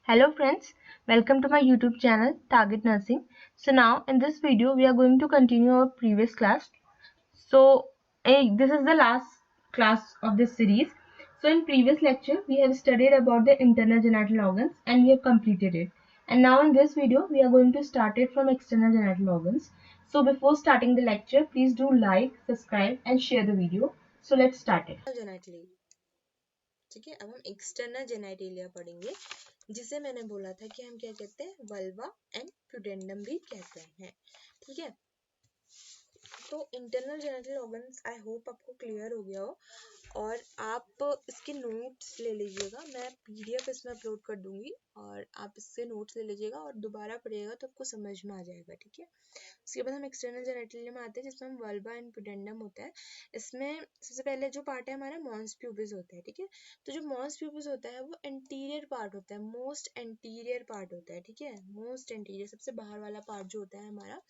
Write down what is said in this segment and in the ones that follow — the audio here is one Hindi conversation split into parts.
Hello friends, welcome to my YouTube channel Target Nursing. So now in this video we are going to continue our previous class. This is the last class of this series. So in previous lecture we have studied about the internal genital organs and we have completed it. And now in this video we are going to start it from external genital organs. So before starting the lecture, please do like, subscribe and share the video. So let's start it. जेनेटली ठीक है। अब हम एक्सटर्नल जेनेटिलिया पढ़ेंगे, जिसे मैंने बोला था कि हम क्या कहते हैं, वल्वा एंड प्यूडेंडम भी कहते हैं। ठीक है, तो internal genital organs I hope आपको क्लियर हो गया हो, और आप इसके नोट्स ले लीजिएगा। मैं पीडीएफ इसमें अपलोड कर दूंगी और आप इससे नोट्स ले लीजिएगा और दोबारा पढ़िएगा तो आपको समझ में आ जाएगा। ठीक है, उसके बाद हम एक्सटर्नल जेनेटलिया में आते हैं, जिसमें हम वल्वा एंड प्यूडेंडम होता है। इसमें सबसे पहले जो पार्ट है हमारा मॉन्स प्यूबिस होता है। ठीक है, तो जो मॉन्स प्यूबिस होता है वो एंटीरियर पार्ट होता है, मोस्ट एंटीरियर पार्ट होता है। ठीक है, मोस्ट एंटीरियर सबसे बाहर वाला पार्ट जो होता है हमारा,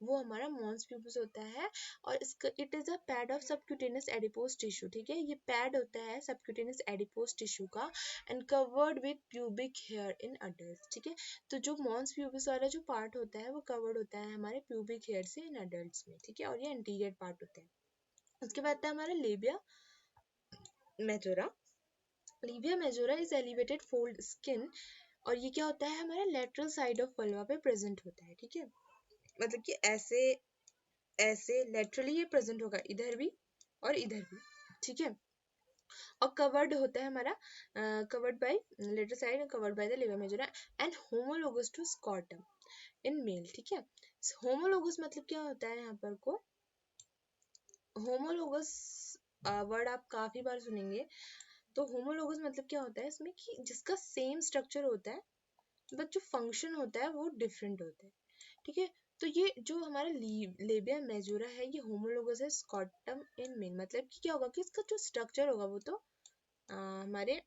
वो हमारा मॉन्स प्यूबिस होता है। और इसका it is a pad of subcutaneous adipose tissue. ठीक है, ये पैड होता है सबक्यूटेनियस एडिपोज टिश्यू का and covered with pubic here in adult. ठीक है, तो जो मॉन्स प्यूबिस वाला जो पार्ट होता है वो कवर्ड होता है हमारे प्यूबिक हेयर से इन अडल्ट्स में। ठीक है, और ये एंटीरियर पार्ट होता है। उसके बाद आता है हमारा लेबिया majora. Labia majora is elevated fold skin, और ये क्या होता है, हमारा लेटरल साइड ऑफ वल्वा पे प्रेजेंट होता है। ठीक है, मतलब कि ऐसे ऐसे लेटरली ये प्रेजेंट होगा, इधर भी और इधर भी। ठीक है, और कवर्ड होता है हमारा, covered by lateral side, covered by the labia majora and homologous to scrotum in male. ठीक है, होमोलोगस मतलब क्या होता है, यहाँ पर को होमोलोगस वर्ड आप काफी बार सुनेंगे। तो होमोलोगस मतलब क्या होता है इसमें, कि जिसका सेम स्ट्रक्चर होता है बट जो फंक्शन होता है वो डिफरेंट होता है। ठीक है, तो ये जो हमारा लेबिया मेजोरा है ये होमोलोगस है स्कॉटम इन मेन। मतलब कि क्या होगा कि इसका जो स्ट्रक्चर होगा वो तो हमारे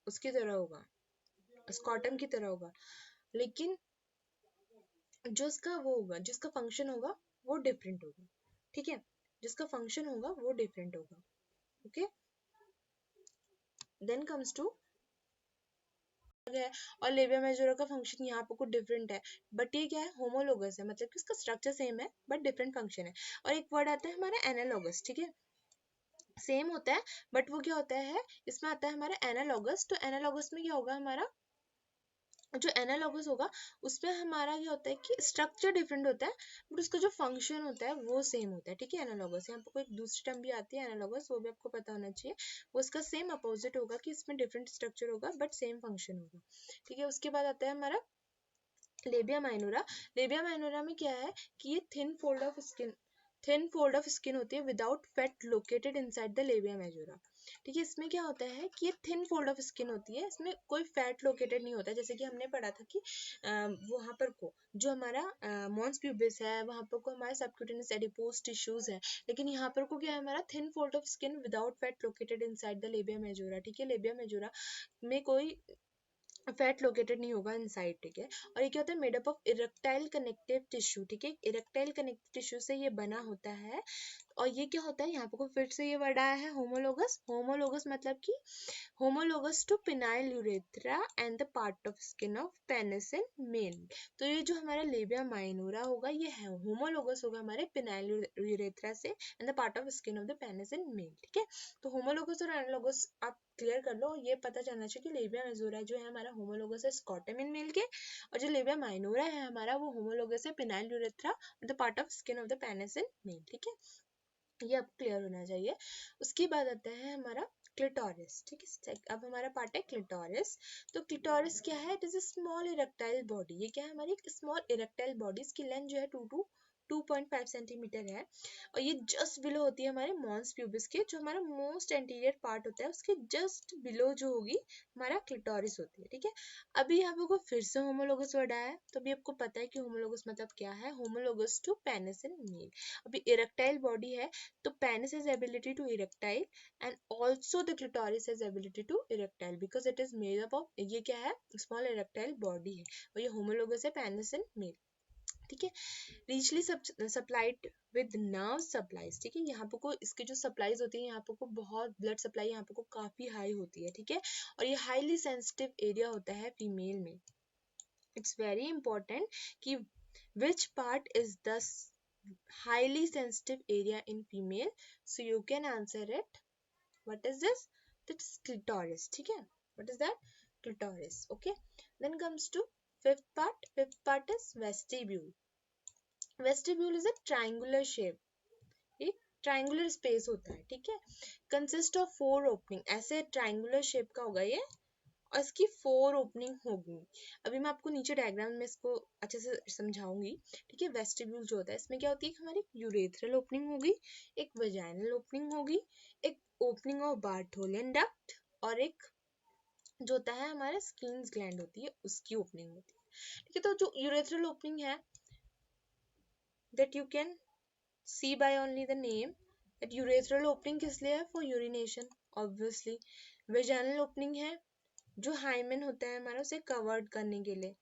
उसकी तरह होगा, स्कॉटम की तरह होगा, लेकिन जो इसका वो होगा, जिसका फंक्शन होगा वो डिफरेंट होगा। ठीक है, जिसका फंक्शन होगा वो डिफरेंट होगा। ओके, देन कम्स टू है, और लेबिया मेजोरा का फंक्शन यहाँ पर कुछ डिफरेंट है, बट ये क्या है, होमोलोगस है, मतलब कि उसका स्ट्रक्चर सेम है बट डिफरेंट फंक्शन है। और एक वर्ड आता है हमारा एनालॉगस। ठीक है, सेम होता है बट वो क्या होता है, इसमें आता है हमारा एनालॉगस। तो एनालॉगस में क्या होगा, हमारा जो एनालॉगस होगा उसमें हमारा क्या होता है कि स्ट्रक्चर डिफरेंट होता है बट उसका जो फंक्शन होता है वो सेम होता है। ठीक है, एनालॉगस, यहाँ पर कोई दूसरी टर्म भी आती है एनालॉगस, वो भी आपको पता होना चाहिए। वो उसका सेम अपोजिट होगा कि इसमें डिफरेंट स्ट्रक्चर होगा बट सेम फंक्शन होगा। ठीक है, उसके बाद आता है हमारा लेबिया माइनोरा। लेबिया माइनोरा में क्या है कि ये थिन फोल्ड ऑफ स्किन होती है without fat located inside the labia majora. ठीक है, इसमें क्या होता है कि ये थिन फोल्ड ऑफ स्किन होती है, इसमें कोई फैट लोकेटेड नहीं होता। जैसे कि हमने पढ़ा था कि वहां पर को जो हमारा मॉन्स प्यूबिस है वहां पर को हमारे सबक्यूटेनियस एडिपोज टिश्यूज है, लेकिन यहाँ पर को क्या है, हमारा thin fold of skin without fat located inside the labia majora. ठीक है, लेबिया मेजोरा में कोई फैट लोकेटेड नहीं होगा इनसाइड। ठीक है, और ये क्या होता है, made up of erectile connective tissue. ठीक है, इरेक्टाइल कनेक्टिव टिश्यू से ये बना होता है। और ये क्या होता है, यहाँ पर फिर से ये वर्ड आया है होमोलोगस। होमोलोगस मतलब कि homologous to penile urethra and the part of skin of penis in male. तो ये जो हमारा लेबिया माइनोरा होगा ये है होमोलोगस होगा हमारे पिनाइल यूरेथ्रा से and the part of skin of the penis in male. ठीक है, तो होमोलोगस और एनालोगस आप क्लियर कर लो, ये पता चलना चाहिए कि लेबिया मेजोरा जो है हमारा होमोलोगस है स्कॉटम इन मेल के, और जो लेबिया माइनोरा है हमारा वो होमोलोगस है penile urethra the part of skin of the penis in male. ठीक है, ये आपको क्लियर होना चाहिए। उसके बाद आता है हमारा क्लिटोरिस। ठीक है, अब हमारा पार्ट है क्लिटोरिस। तो क्लिटोरिस क्या है, it is a small erectile body. ये क्या है, हमारी एक स्मॉल इरेक्टाइल बॉडी, इसकी लेंथ जो है 2.5 सेंटीमीटर है, और ये जस्ट बिलो होती है हमारे मॉन्स प्यूबिस के, जो हमारा मोस्ट एंटीरियर पार्ट होता है उसके जस्ट बिलो जो होगी हमारा क्लिटोरिस होती है। ठीक है, अभी यहाँ पे फिर से होमोलोगस वर्ड आया है, तो अभी आपको पता है कि होमोलोगस मतलब क्या है, homologous to penis in male. अभी इरेक्टाइल बॉडी है तो penis has ability to erectile and also the clitoris has ability to erectile because it is made up of, ये क्या है, small erectile body है, और ये homologous है penis and male। ठीक है। Richly supplied with nerve supplies, ठीक है। यहाँ पे को इसके जो सप्लाईज होती है, यहाँ पे को बहुत ब्लड सप्लाई यहाँ पे को काफी हाई होती है, ठीक है। और ये हाईली सेंसिटिव एरिया होता है फीमेल में। इट्स वेरी इंपॉर्टेंट कि which part is the highly sensitive area in female, so you can answer it. What is this? That's clitoris, ठीक है। What is that? Clitoris, okay। Then comes to fifth part. Fifth part is vestibule. Vestibule is a triangular shape, एक ट्राइंगुलर स्पेस होता है, ठीक है। कंसिस्ट ऑफ 4 ओपनिंग, ऐसे ट्राइंगुलर शेप का होगा ये, और इसकी 4 ओपनिंग होगी। अभी मैं आपको नीचे डायग्राम में इसको अच्छे से समझाऊंगी, ठीक है। वेस्टिब्यूल जो होता है इसमें क्या होती है, हमारी यूरेथ्रल ओपनिंग होगी, एक वेजाइनल ओपनिंग होगी, एक ओपनिंग ऑफ बार्थोलियन डक्ट, और एक जो होता है हमारे स्किन्स ग्लैंड होती है उसकी ओपनिंग होती है, ठीक है। तो जो यूरेथ्रल ओपनिंग है, that you can see by only the name that urethral opening किस लिए है, for urination obviously। vaginal opening है जो हाइमेन होता है हमारा, उसे कवर्ड करने के लिए,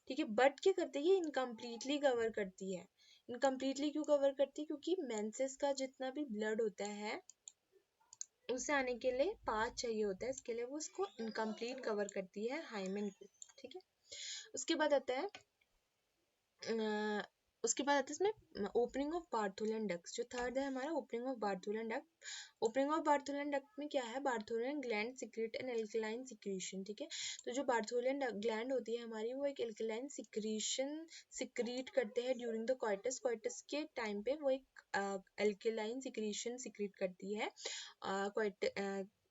ठीक है। बट क्या करती है, ये इनकम्प्लीटली कवर करती है। इनकम्प्लीटली क्यों कवर करती है, क्योंकि मेंसेस का जितना भी ब्लड होता है उसे आने के लिए पाथ चाहिए होता है, इसके लिए वो उसको इनकम्प्लीट कवर करती है हाइमेन को, ठीक है। उसके बाद आता है उसके बाद आता है इसमें ओपनिंग ऑफ बार्थोलियन डक्ट्स। जो थर्ड है हमारा opening of Bartholin duct. Opening of Bartholin duct में क्या है, Bartholin gland secrete an alkaline secretion, ठीक है। तो जो बार्थोलियन ग्लैंड होती है हमारी, वो एक एल्कलाइन सिक्रीशन सिक्रीट करते हैं ड्यूरिंग द क्वाइटस। क्वाइटस के टाइम पे वो एक एल्कलाइन सिक्रीशन सिक्रीट करती है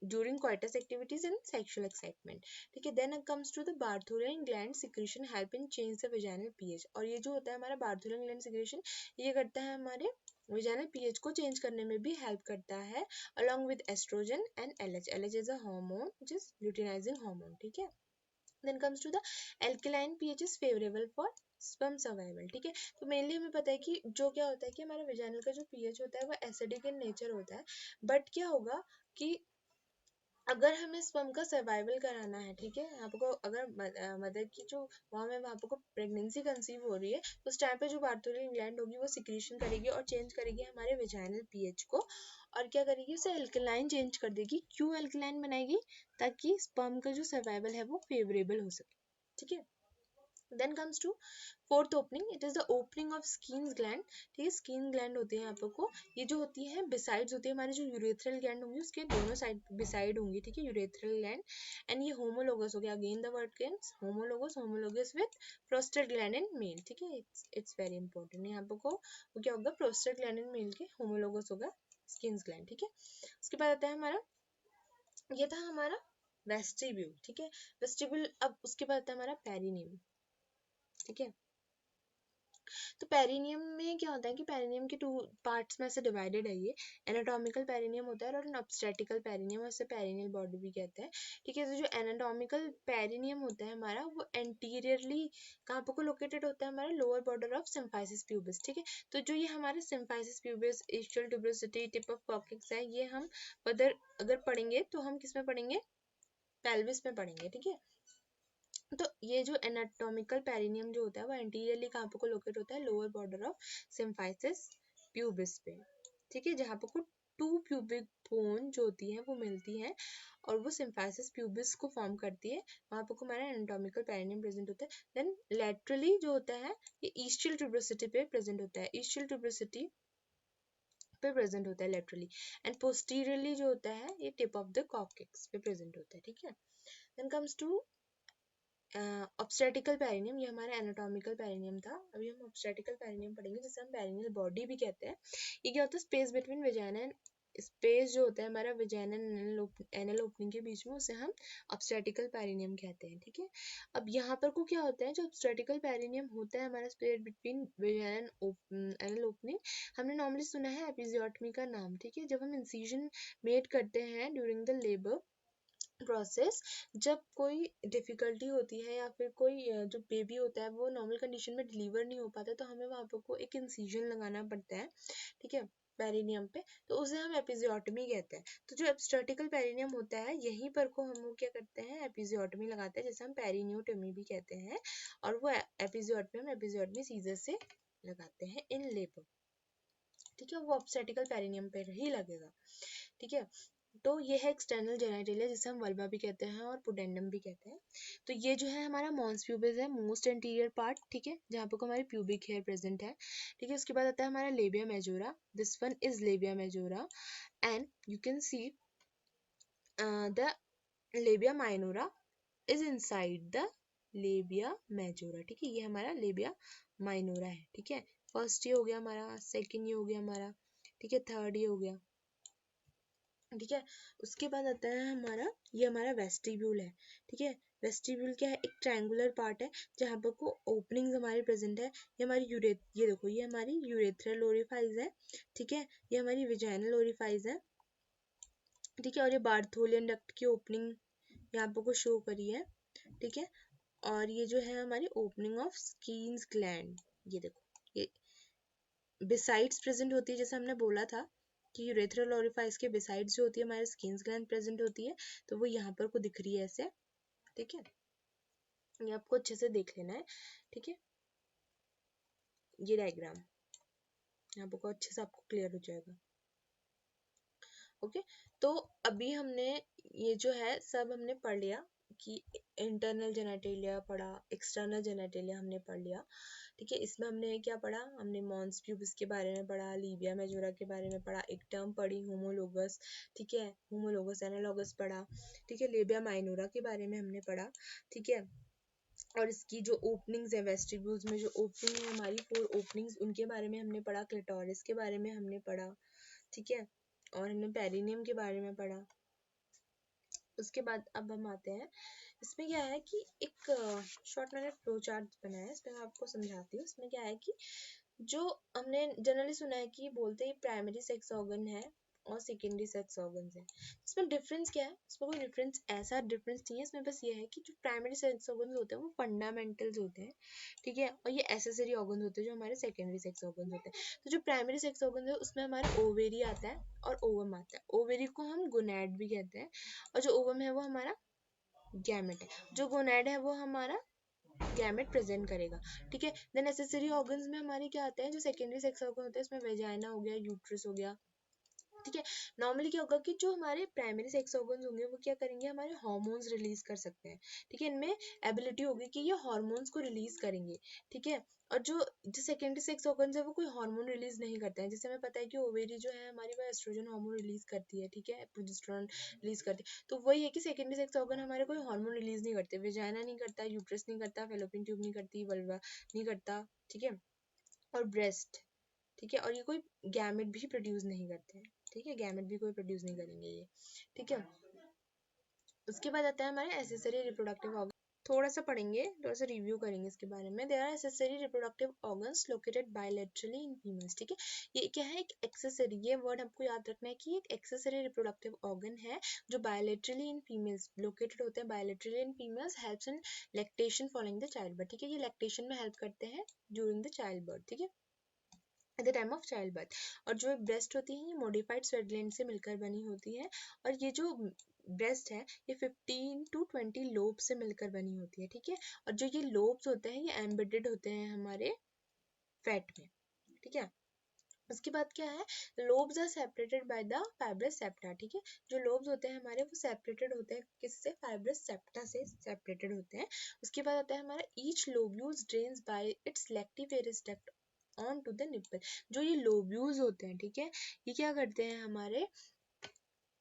during coitus activities and sexual excitement, ठीक है। then comes to the bartholin gland secretion help in change the vaginal pH। और ये जो होता है हमारा bartholin gland secretion, ये करता है हमारे vaginal pH को चेंज करने में भी हेल्प करता है, along with estrogen and LH। LH is a hormone which is luteinizing hormone, ठीक है। then comes to the alkaline pH is favorable for sperm survival, ठीक है। तो मेनली हमें पता है कि जो क्या होता है कि हमारा वेजाइनल का जो pH होता है वो एसिडिक इन नेचर होता है, बट क्या होगा कि अगर हमें स्पर्म का सर्वाइवल कराना है, ठीक है। आपको अगर मदर की जो वॉर्म है वहाँ आपको प्रेगनेंसी कंसीव हो रही है, तो उस टाइम पे जो बार्थोलिन ग्लैंड होगी वो सिक्रीशन करेगी और चेंज करेगी हमारे वेजाइनल पीएच को, और क्या करेगी, उसे एल्कलाइन चेंज कर देगी। क्यों एल्कलाइन बनाएगी, ताकि स्पर्म का जो सर्वाइवल है वो फेवरेबल हो सके, ठीक है। then comes to fourth opening, it is the opening of Skene's gland, ठीक है। स्किन ग्लैंड होती है यहाँ पर को, ये जो होती है बिसाइड्स होती है हमारी जो यूरेथ्रल ग्लैंड होंगी उसके दोनों साइड बिसाइड होंगी, ठीक है, यूरेथ्रल ग्लैंड। एंड ये होमोलोगस हो गया, again the word comes homologous, homologous with prostate gland in male, ठीक है। इट्स वेरी इंपॉर्टेंट, यहाँ पर को वो क्या होगा, प्रोस्टेट ग्लैंड इन मेल के होमोलोगस होगा स्किन ग्लैंड, ठीक है। उसके बाद आता है हमारा, ये था हमारा वेस्टिब्यूल, ठीक है। वेस्टिब्यूल, अब उसके बाद आता है हमारा पेरिनियम, ठीक है। तो पेरिनियम में क्या होता है कि पेरिनियम के 2 पार्ट्स में से डिवाइडेड है ये। एनाटॉमिकल पेरिनियम होता है और ऑब्स्टेटिकल पेरिनियम, और इसे पेरिनियल बॉडी भी कहते हैं, ठीक है। तो जो एनाटॉमिकल पेरिनियम होता है हमारा, वो एंटीरियरली कहाँ पर को लोकेटेड होता है, हमारा lower border of symphysis pubis, ठीक है। तो जो ये हमारे symphysis pubis, ischial tuberosity, tip of coccyx है, ये हम अगर पढ़ेंगे तो हम किस में पढ़ेंगे, पेल्विस में पढ़ेंगे, ठीक है। तो ये जो एनाटॉमिकल पेरिनियम जो होता है वो एंटीरियरली कहाँ पे को लोकेट होता है, lower border of symphysis pubis पे, ठीक है, जहाँ पे को 2 प्यूबिक बोन जो होती है वो मिलती है और वो सिम्फाइसिस प्यूबिस को फॉर्म करती है, वहाँ पे को हमारा एनाटॉमिकल पेरिनियम प्रेजेंट होता है। देन लेटरली जो होता है ये ईस्चियल ट्यूबरोसिटी पे प्रेजेंट होता है, ईस्चियल ट्यूबरोसिटी पे प्रेजेंट होता है लेटरली। एंड पोस्टीरियरली जो होता है ये टिप ऑफ द कॉक्सिक्स पे प्रेजेंट होता है, ठीक है। Then comes to obstetrical perineum, ये हमारा एनाटॉमिकल पेरिनियम था। अभी हम ऑब्स्टेटिकल पेरिनियम पढ़ेंगे, जिसे हम पेरिनियल बॉडी भी कहते हैं। ये क्या होता है, space between vagina and, space जो होता है हमारा वेजाइना एनल ओपनिंग के बीच में, उसे हम ऑब्स्टेटिकल पेरिनियम कहते हैं, ठीक है। अब यहाँ पर को क्या होता है, जो ऑब्स्टेटिकल पेरिनियम होता है हमारा space between vagina anal opening, हमने नॉर्मली सुना है एपिजियोटमी का नाम, ठीक है। जब हम इंसिजन मेड करते हैं ड्यूरिंग द लेबर प्रोसेस, जब कोई डिफिकल्टी होती है या फिर कोई जो बेबी होता है वो नॉर्मल कंडीशन में डिलीवर नहीं हो पाता, तो हमें वहाँ पर को एक इंसिजन लगाना पड़ता है, ठीक है। पेरिनियम पे, तो उसे हम एपिजियोटमी कहते हैं। तो जो एब्स्ट्रेटिकल पेरिनियम होता है यहीं पर को हम क्या करते हैं, एपिजियोटमी लगाते हैं, जैसे हम पेरिनियोटमी भी कहते हैं। और वो एपिजियोटमी हम एपिजियोटमी सीजर से लगाते हैं इन लेबर, ठीक है, वो ऑब्स्टेटिकल पेरिनियम पे ही लगेगा, ठीक है। तो ये है एक्सटर्नल जेनिटलिया, जिसे हम वल्वा भी कहते हैं और पुडेंडम भी कहते हैं। तो ये जो है हमारा मॉन्स प्यूबिस है, मोस्ट एंटीरियर पार्ट, ठीक है, जहाँ पे को हमारी प्यूबिक हेयर प्रेजेंट है, ठीक है। उसके बाद आता है हमारा labia majora, this one is लेबिया majora, and you can see the labia minora is inside the labia majora, ठीक है, ये हमारा लेबिया माइनोरा है, ठीक है। फर्स्ट ये हो गया हमारा, सेकंड ये हो गया हमारा, ठीक है, थर्ड ये हो गया, ठीक है। उसके बाद आता है हमारा, ये हमारा वेस्टिब्यूल है, ठीक है। वेस्टिब्यूल क्या है, एक ट्रायंगुलर पार्ट है जहाँ पर को ओपनिंग्स हमारी प्रेजेंट है। ये हमारी ये देखो, ये हमारी यूरेथ्रल ओरिफाइस है, ठीक है, ये हमारी विजाइनल ओरिफाइस है, ठीक है, और ये बार्थोलियन डक्ट की ओपनिंग यहाँ पर को शो करी है, ठीक है। और ये जो है हमारी ओपनिंग ऑफ स्किन्स ग्लैंड, ये देखो, ये बिसाइड्स प्रेजेंट होती है, जैसे हमने बोला था कि यूरेथ्रल ओरिफाइस के बिसाइड्स जो होती है हमारे स्किन्स ग्लैंड प्रेजेंट होती है, तो वो यहाँ पर को दिख रही है ऐसे, ठीक है। ये आपको अच्छे से देख लेना है, ठीक है, ये डायग्राम यहाँ पर को अच्छे से आपको क्लियर हो जाएगा, ओके। तो अभी हमने ये जो है सब हमने पढ़ लिया कि इंटरनल जेनेटेलिया पढ़ा, एक्सटर्नल जेनेटेलिया हमने पढ़ लिया, ठीक है। इसमें हमने क्या पढ़ा, हमने मॉन्स प्यूबिस के बारे में पढ़ा, लीबिया मेजोरा के बारे में पढ़ा, एक टर्म पढ़ी होमोलोगस, ठीक है, होमोलोगस एनालॉगस पढ़ा, ठीक है, लेबिया माइनोरा के बारे में हमने पढ़ा, ठीक है। और इसकी जो ओपनिंग्स है, वेस्टिब्यूल्स में जो ओपनिंग है हमारी 4 ओपनिंग्स, उनके बारे में हमने पढ़ा, क्लिटोरिस के बारे में हमने पढ़ा, ठीक है, और हमने पेरिनियम के बारे में पढ़ा। उसके बाद अब हम आते हैं, इसमें क्या है कि एक शॉर्ट मैंने फ्लो चार्ट बनाया है, इसमें मैं आपको समझाती हूँ। इसमें क्या है कि जो हमने जनरली सुना है कि बोलते हैं प्राइमरी सेक्स ऑर्गन है और सेकेंडरी सेक्स ऑर्गन है। इसमें डिफरेंस क्या है, इसमें कोई डिफरेंस, ऐसा डिफरेंस नहीं है, इसमें बस ये है कि जो प्राइमरी सेक्स ऑर्गन होते हैं वो फंडामेंटल्स होते हैं, ठीक है, और ये एसेसरी ऑर्गन होते हैं जो हमारे सेकेंडरी सेक्स ऑर्गन होते हैं। तो जो प्राइमरी सेक्स ऑर्गन है उसमें हमारा ओवेरी आता है और ओवम आता है। ओवेरी को हम गोनैड भी कहते हैं, और जो ओवम है वो हमारा गैमेट है। जो गोनैड है वो हमारा गैमेट प्रेजेंट करेगा, ठीक है। देन एसेसरी ऑर्गन्स में हमारे क्या आते हैं, जो सेकेंडरी सेक्स ऑर्गन होते हैं, इसमें वेजाइना हो गया, यूट्रस हो गया, ठीक है। नॉर्मली क्या होगा कि जो हमारे प्राइमरी सेक्स ऑर्गन्स होंगे वो क्या करेंगे, हमारे हार्मोन्स रिलीज कर सकते हैं, ठीक है, इनमें एबिलिटी होगी कि ये हार्मोन्स को रिलीज करेंगे, ठीक है। और जो सेकेंडरी सेक्स ऑर्गन्स है वो कोई हार्मोन रिलीज नहीं करते हैं, जैसे हमें पता है कि ओवेरी जो है हमारी वो एस्ट्रोजन हार्मोन रिलीज करती है, ठीक है, प्रोजेस्टेरोन रिलीज करती है। तो वही है कि सेकेंडरी सेक्स ऑर्गन हमारे कोई हार्मोन रिलीज नहीं करते, वेजाइना नहीं करता, यूट्रस नहीं करता, फैलोपियन ट्यूब नहीं करती, वल्वा नहीं करता, ठीक है, और ब्रेस्ट, ठीक है, और ये कोई गैमेट भी प्रोड्यूस नहीं करते हैं, ठीक है, गैमेट भी कोई प्रोड्यूस नहीं करेंगे ये, ठीक है। उसके बाद आता है हमारे एसेसरी रिप्रोडक्टिव ऑर्गन, थोड़ा सा पढ़ेंगे, थोड़ा सा रिव्यू करेंगे इसके बारे में। There are accessory reproductive organs located bilaterally in females, ठीक है। ये क्या है, एक एक्सेसरी, ये वर्ड आपको याद रखना है कि एक एक्सेसरी रिप्रोडक्टिव ऑर्गन है जो बायलैटरली इन फीमेल्स लोकेटेड होते हैं, bilaterally in females helps in lactation following the child birth, ठीक है, ये लैक्टेशन में हेल्प करते हैं ड्यूरिंग द चाइल्ड बर्थ, ठीक है, at the time of child birth. और जो ब्रेस्ट होती है ये मॉडिफाइड स्वेट ग्लैंड से मिलकर बनी होती है, और ये जो ब्रेस्ट है ये 15 to 20 लोब से मिलकर बनी होती है, ठीक है। और जो ये लोब्स होते हैं ये एम्बेडेड होते हैं हमारे फैट में, ठीक है। उसके बाद क्या है, lobes are separated by the fibrous septa, ठीक है। जो लोब्स होते हैं हमारे वो सेपरेटेड होते हैं, किससे, फाइब्रस सेप्टा से सेपरेटेड होते हैं। उसके बाद आता है हमारा each lobules drains by its lactiferous duct on to the nipple. जो ये लोब्यूल्स होते हैं, ठीक है, ये क्या करते हैं हमारे,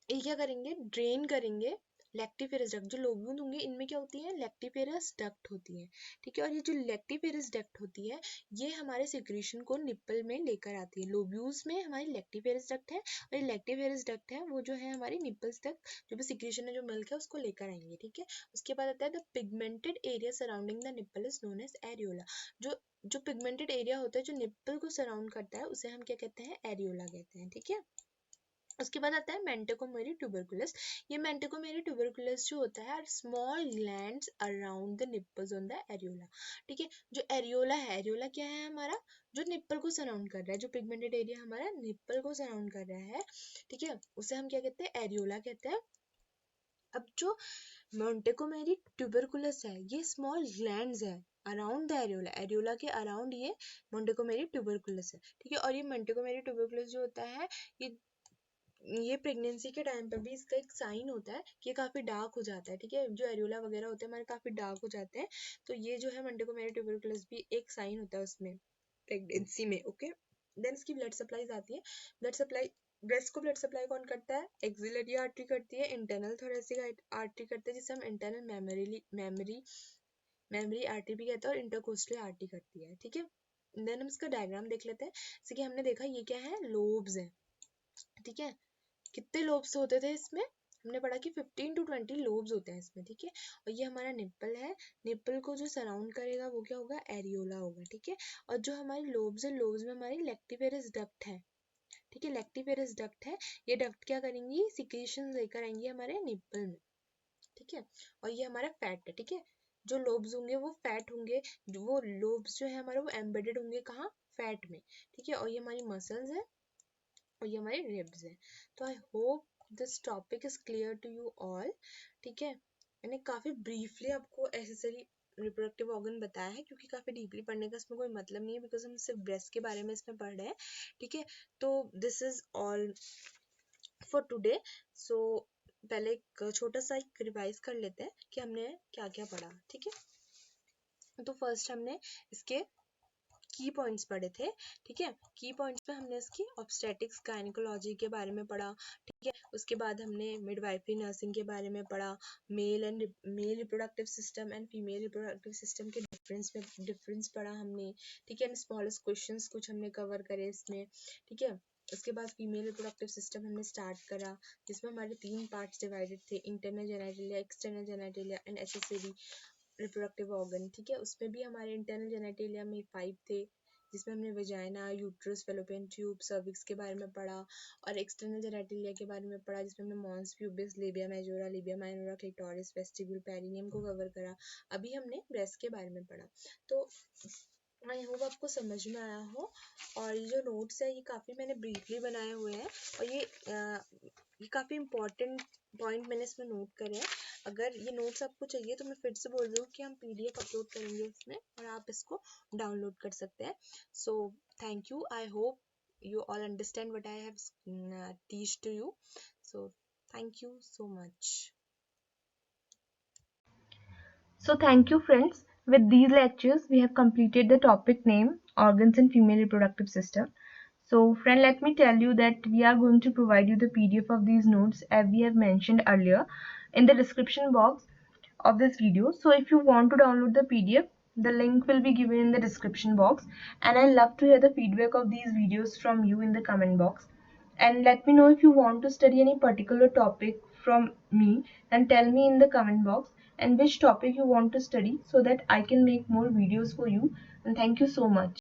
ये क्या करेंगे, ड्रेन करेंगे लैक्टिफेरस डक्ट। जो लोब्यूल होंगे इनमें क्या होती है, लैक्टिफेरस डक्ट होती है, ठीक है। और ये जो लैक्टिफेरस डक्ट होती है ये हमारे सिक्रीशन को निप्पल में लेकर आती है। लोब्यूल्स में हमारी लैक्टिफेरस डक्ट है, और ये लैक्टिफेरस डक्ट है वो जो है हमारी निप्पल्स तक जो भी सिक्रीशन है, जो मिल्क है उसको लेकर आएंगे, ठीक है। उसके बाद आता है the pigmented area surrounding the nipple is known as areola. जो जो पिगमेंटेड एरिया होता है जो निप्पल को सराउंड करता है उसे हम क्या कहते हैं, एरियोला कहते हैं, ठीक है। उसके बाद आता है मेंटिकोमेरी ट्यूबरकुलस। ये मेंटिकोमेरी ट्यूबरकुलस जो होता है small glands around the nipples on the areola. ठीक है, जो एरियोला है, एरियोला क्या है हमारा, जो निप्पल को सराउंड कर रहा है, जो पिगमेंटेड एरिया हमारा निप्पल को सराउंड कर रहा है, ठीक है, उसे हम क्या कहते हैं, एरियोला कहते हैं। अब जो मोंटेकोमेरी ट्यूबरकुलस है, ये स्मॉल ग्लैंड्स है अराउंड द एरियोला, एरियोला के अराउंड ये मोंटेकोमेरी ट्यूबरकुलस है। ठीक है, और ये मोंटेकोमेरी ट्यूबरकुलस जो होता है, ये प्रेगनेंसी के टाइम पर भी इसका एक साइन होता है कि ये काफी डार्क हो जाता है। ठीक है, जो एरियोला वगैरह होते हैं हमारे काफी डार्क हो जाते हैं, तो ये जो है मोंटेकोमेरी ट्यूबरकुलस भी एक साइन होता है उसमें, प्रेगनेंसी में। ओके, देन इसकी ब्लड सप्लाईज आती है। ब्लड सप्लाई, ब्रेस्ट को ब्लड सप्लाई कौन करता है, एक्सिलरी आर्टरी करती है, इंटरनल थोरेसिक आर्टरी करते हैं जिसे हम इंटरनल मेमोरी आर्टरी भी कहते हैं, और इंटरकोस्टल आर्टरी करती है। ठीक है, देन हम इसका डायग्राम देख लेते हैं। जैसे कि हमने देखा ये क्या है, लोब्स है। ठीक है, कितने लोब्स होते थे इसमें, हमने पढ़ा कि 15 to 20 लोब्स होते हैं इसमें। ठीक है, और ये हमारा निप्पल है, निप्पल को जो सराउंड करेगा वो क्या होगा, एरियोला होगा। ठीक है, और जो हमारी लोब्स है, लोब्स में हमारी लेक्टिफेरस डक्ट है। ठीक है, लेक्टिफेरस डक्ट है, ये डक्ट क्या करेंगी, सिक्रीशन लेकर आएंगी हमारे निप्पल में। ठीक है, और ये हमारा फैट है। ठीक है, जो लोब्स होंगे वो फैट होंगे, वो लोब्स जो है हमारे वो एम्बेडेड होंगे कहाँ, फैट में। ठीक है, और ये हमारी मसल्स है, और ये हमारे रिब्स है। तो I hope this topic is clear to you all. ठीक है, मैंने काफी ब्रीफली आपको एसेसरी रिप्रोडक्टिव ऑर्गन बताया है, क्योंकि काफी डीपली पढ़ने का इसमें कोई मतलब नहीं है, बिकॉज हम सिर्फ ब्रेस्ट के बारे में इसमें पढ़ रहे हैं। ठीक है, तो this is all for today. So पहले एक छोटा सा एक रिवाइज कर लेते हैं कि हमने क्या क्या पढ़ा। ठीक है, तो फर्स्ट हमने इसके की पॉइंट्स पढ़े थे। ठीक है, की पॉइंट्स में हमने इसकी ऑब्स्टेटिक्स गायनिकोलॉजी के बारे में पढ़ा। ठीक है, उसके बाद हमने मिडवाइफरी नर्सिंग के बारे में पढ़ा, male reproductive system and female reproductive system के डिफरेंस पढ़ा हमने। ठीक है, स्मॉलेस्ट क्वेश्चंस कुछ हमने कवर करे इसमें। ठीक है, उसके बाद फीमेल रिप्रोडक्टिव सिस्टम हमने स्टार्ट करा, जिसमें हमारे 3 पार्ट्स डिवाइडेड थे, internal genitalia, external genitalia and accessory reproductive organ. ठीक है, उसमें भी हमारे इंटरनल जेनेटिलिया में 5 थे, जिसमें हमने vagina, uterus, fallopian tube, cervix के बारे में पढ़ा, और एक्सटर्नल जेनेटिलिया के बारे में पढ़ा, जिसमें हमने mons pubis, labia majora, labia minora, clitoris, vestibule, perineum को कवर करा। अभी हमने ब्रेस्ट के बारे में पढ़ा। तो आई होप आपको समझ में आया हो, और ये जो नोट्स है ये काफ़ी मैंने ब्रीफली बनाए हुए हैं, और ये काफ़ी इंपॉर्टेंट पॉइंट मैंने इसमें नोट करे हैं। अगर ये नोट्स आपको चाहिए तो मैं फिर से बोल रही हूँ कि हम पीडीएफ अपलोड करेंगे उसमें, और आप इसको डाउनलोड कर सकते हैं। So thank you, I hope you all understand what I have teach to you. So thank you so much. So thank you friends. With these lectures, we have completed the topic name organs in female reproductive system. So friend, let me tell you that we are going to provide you the PDF of these notes as we have mentioned earlier in the description box of this video. So if you want to download the PDF, the link will be given in the description box, and I love to hear the feedback of these videos from you in the comment box. And let me know if you want to study any particular topic from me, and tell me in the comment box and which topic you want to study so that I can make more videos for you. And thank you so much.